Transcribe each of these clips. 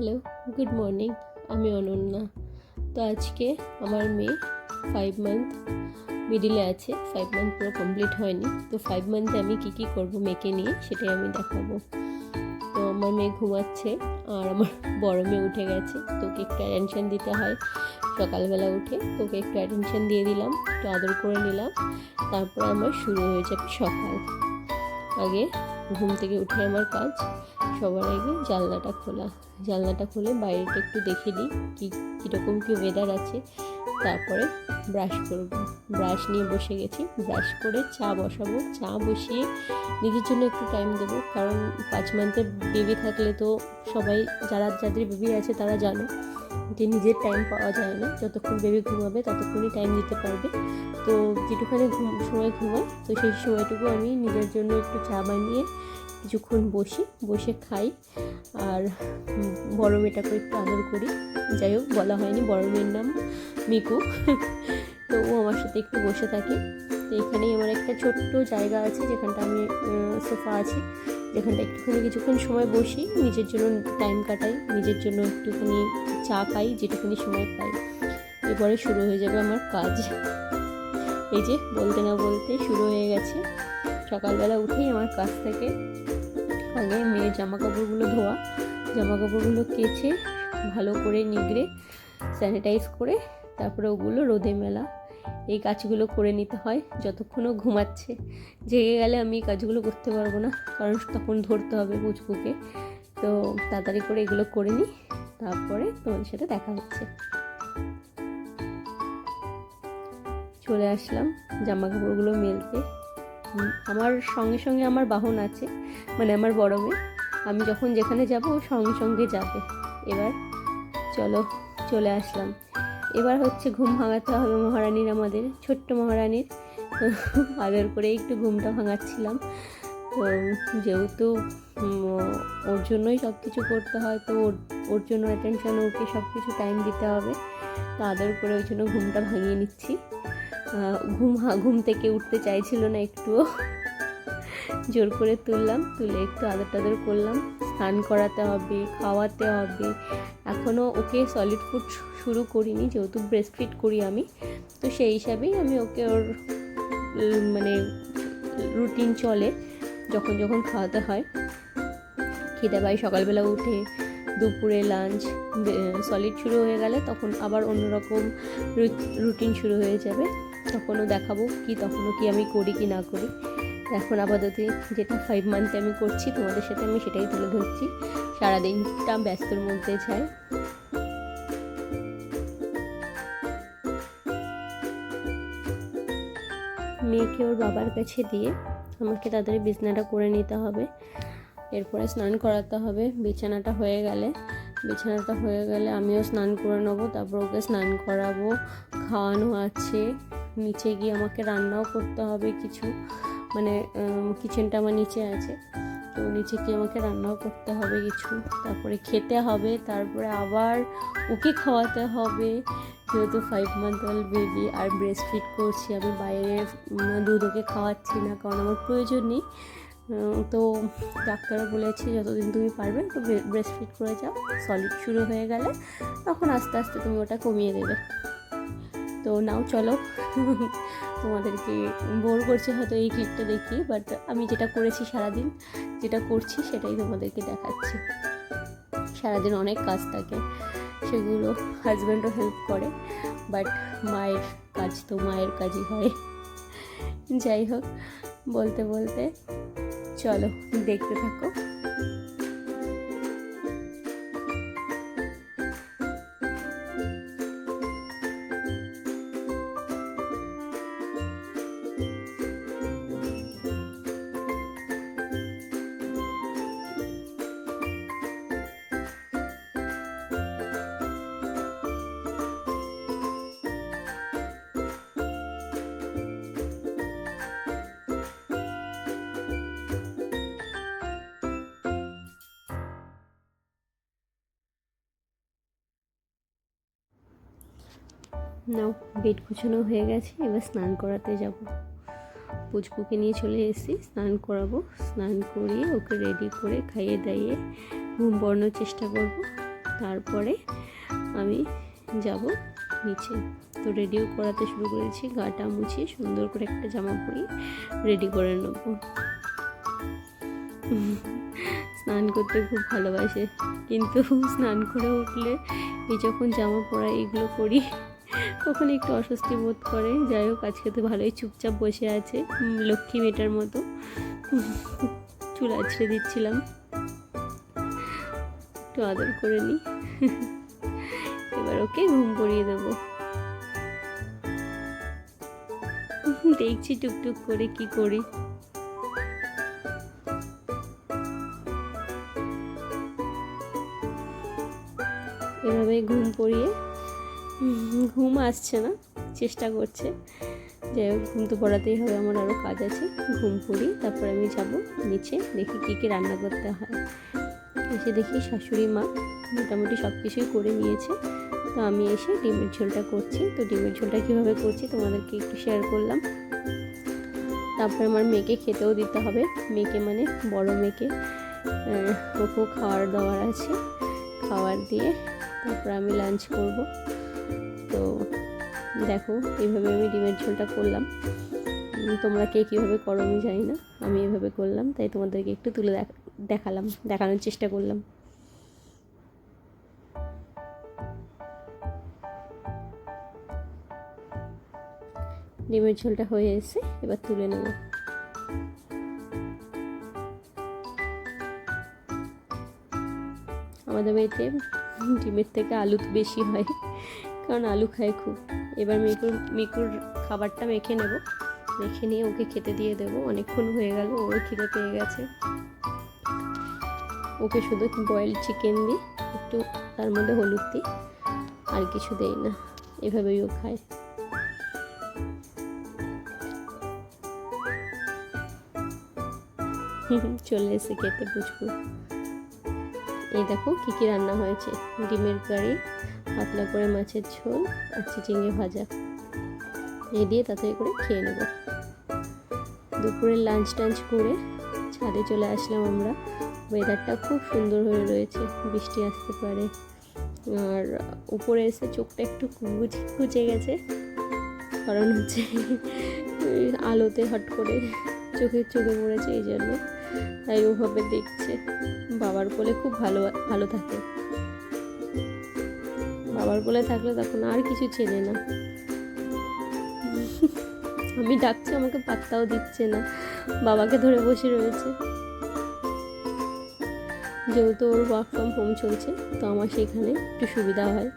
Hello, good morning. আমি অনন্যা। তো আজকে আমার মেয়ে 5 মান্থ মিডিলে আছে, 5 মান্থ পুরো কমপ্লিট হয়নি। তো 5 মান্থে আমি কী করবো মেয়েকে নিয়ে সেটাই আমি দেখাবো। তো আমার মেয়ে ঘুমাচ্ছে আর আমার বড় মেয়ে উঠে গেছে। তোকে একটু অ্যাটেনশন দিতে হয় সকালবেলা উঠে, তোকে একটু অ্যাটেনশন দিয়ে দিলাম, একটু আদর করে নিলাম, তারপরে আমার শুরু হয়ে যাবে সকাল। আগে ঘুম থেকে উঠে আমার কাজ সবার আগে জানলাটা খুলে বাইরেটা একটু দেখে নিই কীরকম কী ওয়েদার আছে। তারপরে ব্রাশ নিয়ে বসে গেছি। ব্রাশ করে চা বসাবো, চা বসিয়ে নিজের জন্য একটু টাইম দেবো, কারণ 5 মান্থের বেবি থাকলে তো সবাই যাদের বেবি আছে তারা জানো যে নিজের টাইম পাওয়া যায় না। যতক্ষণ বেবি ঘুমাবে ততক্ষণই টাইম দিতে পারবে। তো যেটুখানি সময় ঘুমায়, তো সেই সময়টুকু আমি নিজের জন্য একটু চা বানিয়ে কিছুক্ষণ বসে খাই। আর বড় মেয়েটাকে একটু আদর করি। যাই হোক, বলা হয়নি, বড় মেয়ের নাম মিকু। তো ও আমার সাথে একটু বসে থাকে। তো এখানেই আমার একটা ছোট্ট জায়গা আছে, যেখানটা আমি সোফা আছে, যেখানটা একটুখানি কিছুক্ষণ সময় বসি, নিজের জন্য টাইম কাটাই, নিজের জন্য একটুখানি চা খাই যেটুখানি সময় পাই। এরপরে শুরু হয়ে যাবে আমার কাজ। এই যে বলতে না বলতে শুরু হয়ে গেছে। সকালবেলা উঠেই আমার কাজ থেকে আগে মেয়ের জামাকাপড়গুলো ধোয়া, জামাকাপড়গুলো কেচে ভালো করে নিগড়ে স্যানিটাইজ করে তারপরে ওগুলো রোদে মেলা। এই কাজগুলো করে নিতে হয় যতক্ষণও ঘুমাচ্ছে। জেগে গেলে আমি এই কাজগুলো করতে পারবো না, কারণ তখন ধরতে হবে পুচকুকে। তো তাড়াতাড়ি করে এগুলো করে নিই, তারপরে তোমাদের সাথে দেখা হচ্ছে। চলে আসলাম জামাকাপড়গুলো মেলতে। আমার সঙ্গে সঙ্গে আমার বাহন আছে, মানে আমার বড় মেয়ে। আমি যখন যেখানে যাব ও সঙ্গে সঙ্গে যাবে। এবার চলে আসলাম। এবার হচ্ছে ঘুম ভাঙাতে হবে মহারানীর, আমাদের ছোট্ট মহারানীর। আদর করে একটু ঘুমটা ভাঙাচ্ছিলাম। তো যেহেতু ওর জন্যই সব কিছু করতে হয়, তো ওর জন্য অ্যাটেনশন, ওকে সব কিছু টাইম দিতে হবে। তো আদর করে ওই জন্য ঘুমটা ভাঙিয়ে নিচ্ছি। ঘুম থেকে উঠতে চাইছিল না একটুও, জোর করে তুলে একটু আদর টাদর করলাম। স্নান করাতে হবে, খাওয়াতে হবে। এখনও ওকে সলিড ফুড শুরু করিনি, যেহেতু ব্রেস্ট ফিড করি আমি। তো সেই হিসাবেই আমি ওকে ওর মানে রুটিন চলে, যখন খাওয়াতে হয়। খিদে পাই সকালবেলা উঠে, দুপুরে লাঞ্চ, সলিড শুরু হয়ে গেলে তখন আবার অন্যরকম রুটিন শুরু হয়ে যাবে। তখনও দেখাবো তখনও কি আমি করি কি না করি। এখন আপাতত যেটা 5 মান্থে আমি করছি তোমাদের সাথে আমি সেটাই তুলে ধরছি। সারাদিনটা ব্যস্তর মধ্যে যায়। মেয়েকে ওর বাবার কাছে দিয়ে আমাকে তাড়াতাড়ি বিছানাটা করে নিতে হবে। এরপরে স্নান করাতে হবে। বিছানাটা হয়ে গেলে আমিও স্নান করে নেবো, তারপর ওকে স্নান করাবো, খাওয়ানো আছে। নিচে গিয়ে আমাকে রান্নাও করতে হবে কিছু, মানে কিচেনটা আমার নিচে আছে, তো নিচে গিয়ে আমাকে রান্নাও করতে হবে কিছু। তারপরে খেতে হবে, তারপরে আবার ওকে খাওয়াতে হবে, যেহেতু 5 মান্থ ওল্ড বেবি। আর ব্রেস্ট ফিড করছি আমি, বাইরে দুধ ওকে খাওয়াচ্ছি না, কারণ আমার প্রয়োজন নেই। তো ডাক্তারও বলেছে যতদিন তুমি পারবে তো ব্রেস্ট ফিড করে যাও। সলিড শুরু হয়ে গেলে তখন আস্তে আস্তে তুমি ওটা কমিয়ে দেবে। তো নাও চলো, তোমাদেরকে বোর করছে হয়তো এই ক্লিপটা দেখি, বাট আমি যেটা করেছি সারাদিন, যেটা করছি সেটাই তোমাদেরকে দেখাচ্ছি। সারাদিন অনেক কাজ থাকে, সেগুলো হাজব্যান্ডও হেল্প করে, বাট মায়ের কাজ তো মায়ের কাজই হয়। যাই হোক, বলতে বলতে চলো দেখতে থাকো। নাও, বেড গুছানো হয়ে গেছে, এবার স্নান করাতে যাব। পুচকুকে নিয়ে চলে এসেছি, স্নান করাবো। স্নান করিয়ে ওকে রেডি করে খাইয়ে দাইয়ে ঘুম পড়ানোর চেষ্টা করব। তারপরে আমি যাব নিচে। তো রেডিও করাতে শুরু করেছি, গাটা মুছিয়ে সুন্দর করে একটা জামা পরিয়ে রেডি করে নেব। স্নান করতে খুব ভালোবাসে, কিন্তু স্নান করে উঠলে এই যখন জামা পরা এগুলো করি তখন একটু অস্বস্তি বোধ করে। যাই হোক, আজকে তো ভালোই চুপচাপ বসে আছে, লক্ষ্মী মেয়েটার মতো। চুল আছড়ে দিচ্ছিলাম, একটু আদর করে নিই। এবার ওকে ঘুম পড়িয়ে দেবো। দেখছি টুকটুক করে কি করি। এভাবে ঘুম পড়িয়ে, ঘুম আসছে না, চেষ্টা করছে। যাই হোক, ঘুম তো পড়াতেই হবে, আমার আরও কাজ আছে। ঘুম পড়িয়ে তারপরে আমি যাব নিচে, দেখি কী কী রান্না করতে হয়। এসে দেখি শাশুড়ি মা মোটামুটি সব কিছুই করে নিয়েছে। তো আমি এসে ডিমের ঝোলটা করছি। তো ডিমের ঝোলটা কীভাবে করছি তোমাদেরকে একটু শেয়ার করলাম। তারপরে আমার মেয়েকে খেতেও দিতে হবে, মেয়েকে মানে বড় মেয়েকে, ওকেও খাওয়ার দাওয়ার আছে। খাবার দিয়ে তারপর আমি লাঞ্চ করব। তো দেখো, এইভাবে আমি ডিমের ঝোলটা করলাম। তোমরা কে কীভাবে করো আমি জানি না, আমি এভাবে করলাম, তাই তোমাদেরকে একটু তুলে দেখানোর চেষ্টা করলাম। ডিমের ঝোলটা হয়ে এসে এবার তুলে নেব। আমাদের বাড়িতে ডিমের থেকে আলু বেশি হয়, কারণ আলু খায় খুব। এবার মিকুর খাবারটা মেখে নেব, মেখে নিয়ে ওকে খেতে দিয়ে দেবো। অনেকক্ষণ হয়ে গেল, ওর খিদে পেয়ে গেছে। ওকে শুধু বয়েলড চিকেন দিই, একটু তার মধ্যে হলুদ দিই, আর কিছু দেই না। এভাবেই ও খায়। চলে এসে খেতে বুঝবো। এই দেখো কী কী রান্না হয়েছে। ডিমের কারি, পাতলা করে মাছের ঝোল, আর চিচিঙ্গে ভাজা। এই দিয়ে তাড়াতাড়ি করে খেয়ে নেব। দুপুরের লাঞ্চ টাঞ্চ করে ছাদে চলে আসলাম আমরা। ওয়েদারটা খুব সুন্দর হয়ে রয়েছে, বৃষ্টি আসতে পারে। আর উপরে এসে চোখটা একটু কুচে গেছে, কারণ হচ্ছে আলোতে হট করে চোখে পড়েছে, এই জন্য। তাই ওভাবে দেখছে। বাবার কোলে খুব ভালো থাকে। বাবার কোলে থাকলে তখন আর কিছু চেনে না। আমি ডাকছি, আমাকে পাত্তাও দিচ্ছে না, বাবাকে ধরে বসে রয়েছে। যেহেতু ওর ওয়ার্ক ফ্রম হোম চলছে, তো আমার সেখানে একটু সুবিধা হয়।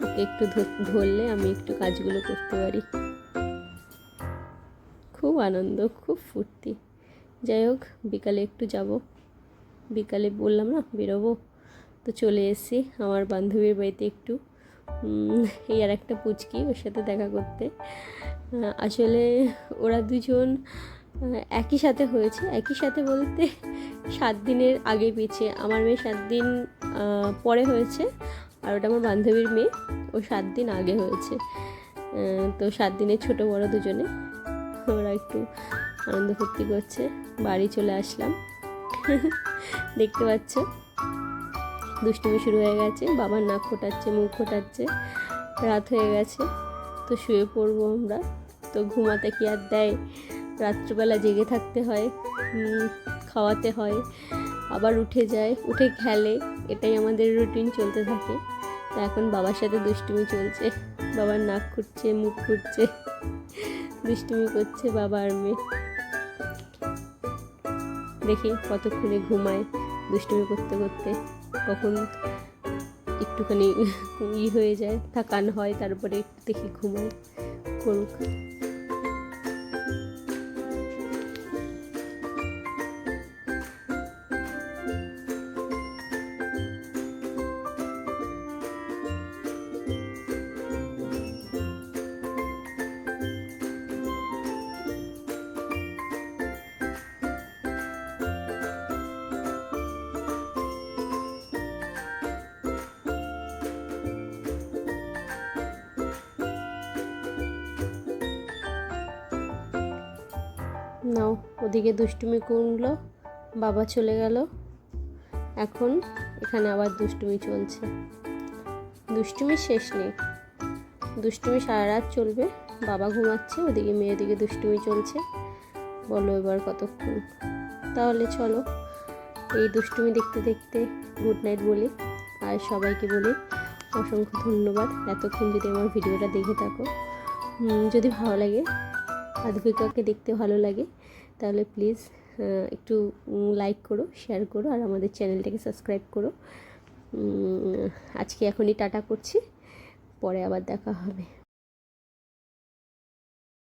ওকে একটু ধরলে আমি একটু কাজগুলো করতে পারি। খুব আনন্দ, খুব ফুর্তি। যাই হোক, বিকালে একটু যাব, বিকালে বললাম না বেরোবো, তো চলে এসেছি আমার বান্ধবীর বাড়িতে একটু। এই আর একটা পুচকি, ওর সাথে দেখা করতে। আসলে ওরা দুজন একই সাথে হয়েছে, একই সাথে বলতে 7 দিনের আগে পিছিয়ে। আমার মেয়ে 7 দিন পরে হয়েছে, আর ওটা আমার বান্ধবীর মেয়ে, ও 7 দিন আগে হয়েছে। তো 7 দিনের ছোটো বড় দুজনে। ওরা একটু আনন্দ ফুর্তি করছে। বাড়ি চলে আসলাম। দেখতে পাচ্ছ, দুষ্টুমি শুরু হয়ে গেছে। বাবার নাক ফোটাচ্ছে, মুখ ফোটাচ্ছে। রাত হয়ে গেছে, তো শুয়ে পড়বো আমরা। তো ঘুমাতে কি আর দেয়, রাত্রিবেলা জেগে থাকতে হয়, খাওয়াতে হয়, আবার উঠে যায়, উঠে খেলে। এটাই আমাদের রুটিন চলতে থাকে। তো এখন বাবার সাথে দুষ্টুমি চলছে, বাবার নাক খুঁটছে, মুখ খুঁটছে, দুষ্টুমি করছে বাবা আর মেয়ে। দেখি কতক্ষণে ঘুমায় দুষ্টুমি করতে করতে, কখন একটুখানি হয়ে যায়, থাকান হয়, তারপরে দেখি ঘুমায়। করুক। নাও, ওদিকে দুষ্টুমি করলো, বাবা চলে গেল, এখন এখানে আবার দুষ্টুমি চলছে। দুষ্টুমির শেষ নেই, দুষ্টুমি সারা রাত চলবে। বাবা ঘুমাচ্ছে, ওদিকে মেয়ে দিকে দুষ্টুমি চলছে। বলো এবার কতক্ষণ? তাহলে চলো এই দুষ্টুমি দেখতে দেখতে গুড নাইট বলি, আর সবাইকে বলি অসংখ্য ধন্যবাদ এতক্ষণ যদি আমার ভিডিওটা দেখে থাকো। যদি ভালো লাগে, আধুবিকাকে দেখতে ভালো লাগে, তাহলে প্লিজ একটু লাইক করো, শেয়ার করো, আর আমাদের চ্যানেলটাকে সাবস্ক্রাইব করো। আজকে এখনই টাটা করছি, পরে আবার দেখা হবে।